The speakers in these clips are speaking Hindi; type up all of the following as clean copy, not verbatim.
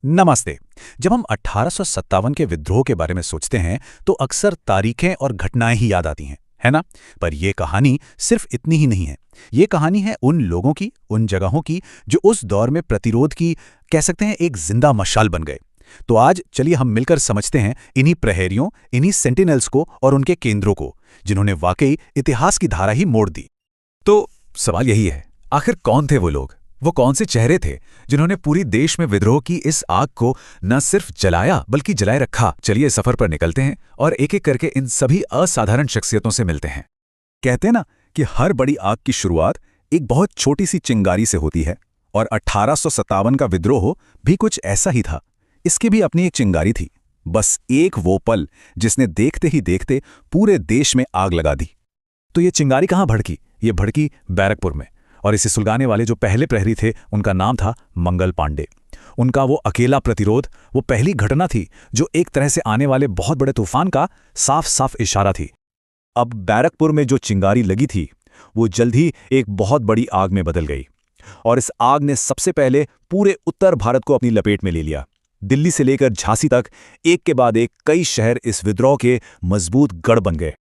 नमस्ते। जब हम 1857 के विद्रोह के बारे में सोचते हैं तो अक्सर तारीखें और घटनाएं ही याद आती हैं, है ना? पर यह कहानी सिर्फ इतनी ही नहीं है। ये कहानी है उन लोगों की, उन जगहों की जो उस दौर में प्रतिरोध की, कह सकते हैं, एक जिंदा मशाल बन गए। तो आज चलिए हम मिलकर समझते हैं इन्हीं प्रहरियों, इन्हीं सेंटिनल्स को और उनके केंद्रों को, जिन्होंने वाकई इतिहास की धारा ही मोड़ दी। तो सवाल यही है, आखिर कौन थे वो लोग? वो कौन से चेहरे थे जिन्होंने पूरी देश में विद्रोह की इस आग को न सिर्फ जलाया बल्कि जलाए रखा? चलिए सफर पर निकलते हैं और एक एक करके इन सभी असाधारण शख्सियतों से मिलते हैं। कहते हैं ना कि हर बड़ी आग की शुरुआत एक बहुत छोटी सी चिंगारी से होती है, और 1857 का विद्रोह भी कुछ ऐसा ही था। इसकी भी अपनी एक चिंगारी थी, बस एक वो पल जिसने देखते ही देखते पूरे देश में आग लगा दी। तो ये चिंगारी कहाँ भड़की? ये भड़की बैरकपुर में, और इसे सुलगाने वाले जो पहले प्रहरी थे उनका नाम था मंगल पांडे। उनका वो अकेला प्रतिरोध, वो पहली घटना थी जो एक तरह से आने वाले बहुत बड़े तूफान का साफ साफ इशारा थी। अब बैरकपुर में जो चिंगारी लगी थी वो जल्द ही एक बहुत बड़ी आग में बदल गई, और इस आग ने सबसे पहले पूरे उत्तर भारत को अपनी लपेट में ले लिया। दिल्ली से लेकर झांसी तक एक के बाद एक कई शहर इस विद्रोह के मजबूत गढ़ बन गए।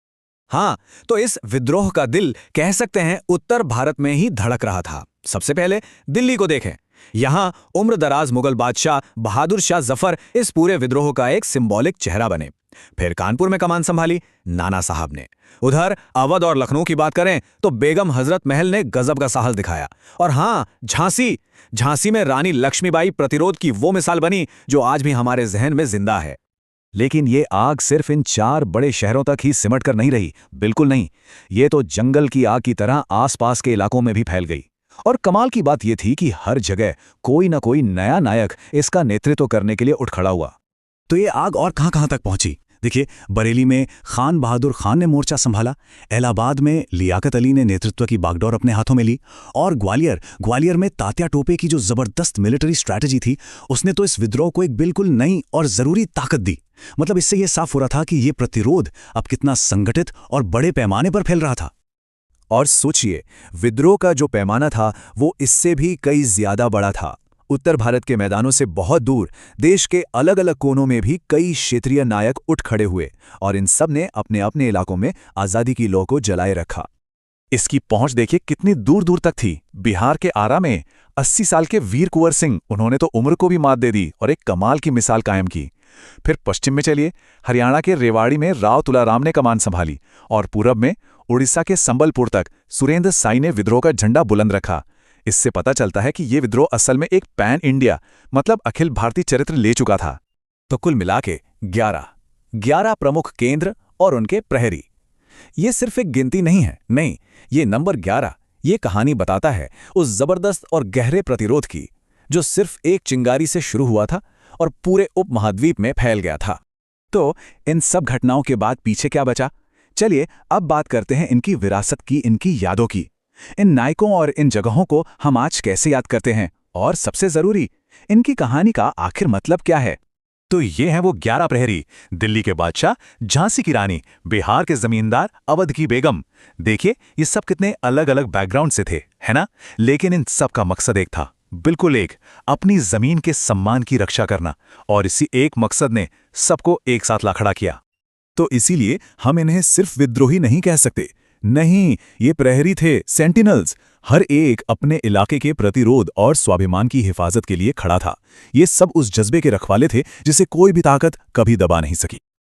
हाँ, तो इस विद्रोह का दिल कह सकते हैं उत्तर भारत में ही धड़क रहा था। सबसे पहले दिल्ली को देखें। यहाँ उम्रदराज मुगल बादशाह बहादुर शाह जफर इस पूरे विद्रोह का एक सिंबॉलिक चेहरा बने। फिर कानपुर में कमान संभाली नाना साहब ने। उधर अवध और लखनऊ की बात करें तो बेगम हजरत महल ने गजब का साहस दिखाया। और हाँ, झांसी में रानी लक्ष्मीबाई प्रतिरोध की वो मिसाल बनी जो आज भी हमारे जहन में जिंदा है। लेकिन ये आग सिर्फ इन 4 बड़े शहरों तक ही सिमट कर नहीं रही, बिल्कुल नहीं। ये तो जंगल की आग की तरह आसपास के इलाकों में भी फैल गई। और कमाल की बात ये थी कि हर जगह कोई ना कोई नया नायक इसका नेतृत्व करने के लिए उठ खड़ा हुआ। तो ये आग और कहां तक पहुंची? देखिए, बरेली में खान बहादुर खान ने मोर्चा संभाला, इलाहाबाद में लियाकत अली ने नेतृत्व की बागडोर अपने हाथों में ली, और ग्वालियर में तात्या टोपे की जो जबरदस्त मिलिट्री स्ट्रैटेजी थी, उसने तो इस विद्रोह को एक बिल्कुल नई और जरूरी ताकत दी। मतलब इससे यह साफ हो रहा था कि यह प्रतिरोध अब कितना संगठित और बड़े पैमाने पर फैल रहा था। और सोचिए, विद्रोह का जो पैमाना था वो इससे भी कई ज्यादा बड़ा था। उत्तर भारत के मैदानों से बहुत दूर देश के अलग अलग कोनों में भी कई क्षेत्रीय नायक उठ खड़े हुए, और इन सब ने अपने अपने इलाकों में आज़ादी की लौ को जलाए रखा। इसकी पहुंच देखिए कितनी दूर दूर तक थी। बिहार के आरा में 80 साल के वीर कुंवर सिंह, उन्होंने तो उम्र को भी मात दे दी और एक कमाल की मिसाल कायम की। फिर पश्चिम में चलिए, हरियाणा के रेवाड़ी में राव तुलाराम ने कमान संभाली, और पूरब में उड़ीसा के संबलपुर तक सुरेंद्र साई ने विद्रोह का झंडा बुलंद रखा। इससे पता चलता है कि ये विद्रोह असल में एक पैन इंडिया, मतलब अखिल भारतीय चरित्र ले चुका था। तो कुल मिला के 11 प्रमुख केंद्र और उनके प्रहरी। ये सिर्फ एक गिनती नहीं है, नहीं, ये नंबर 11 ये कहानी बताता है उस जबरदस्त और गहरे प्रतिरोध की जो सिर्फ एक चिंगारी से शुरू हुआ था और पूरे उपमहाद्वीप में फैल गया था। तो इन सब घटनाओं के बाद पीछे क्या बचा? चलिए अब बात करते हैं इनकी विरासत की, इनकी यादों की। इन नायकों और इन जगहों को हम आज कैसे याद करते हैं, और सबसे जरूरी, इनकी कहानी का आखिर मतलब क्या है? तो ये हैं वो 11 प्रहरी। दिल्ली के बादशाह, झांसी की रानी, बिहार के जमींदार, अवध की बेगम। देखिए ये सब कितने अलग अलग बैकग्राउंड से थे, है ना? लेकिन इन सब का मकसद एक था, बिल्कुल एक, अपनी जमीन के सम्मान की रक्षा करना। और इसी एक मकसद ने सबको एक साथ ला खड़ा किया। तो इसीलिए हम इन्हें सिर्फ विद्रोही नहीं कह सकते, नहीं, ये प्रहरी थे, सेंटिनल्स। हर एक अपने इलाके के प्रतिरोध और स्वाभिमान की हिफाजत के लिए खड़ा था। ये सब उस जज्बे के रखवाले थे जिसे कोई भी ताकत कभी दबा नहीं सकी।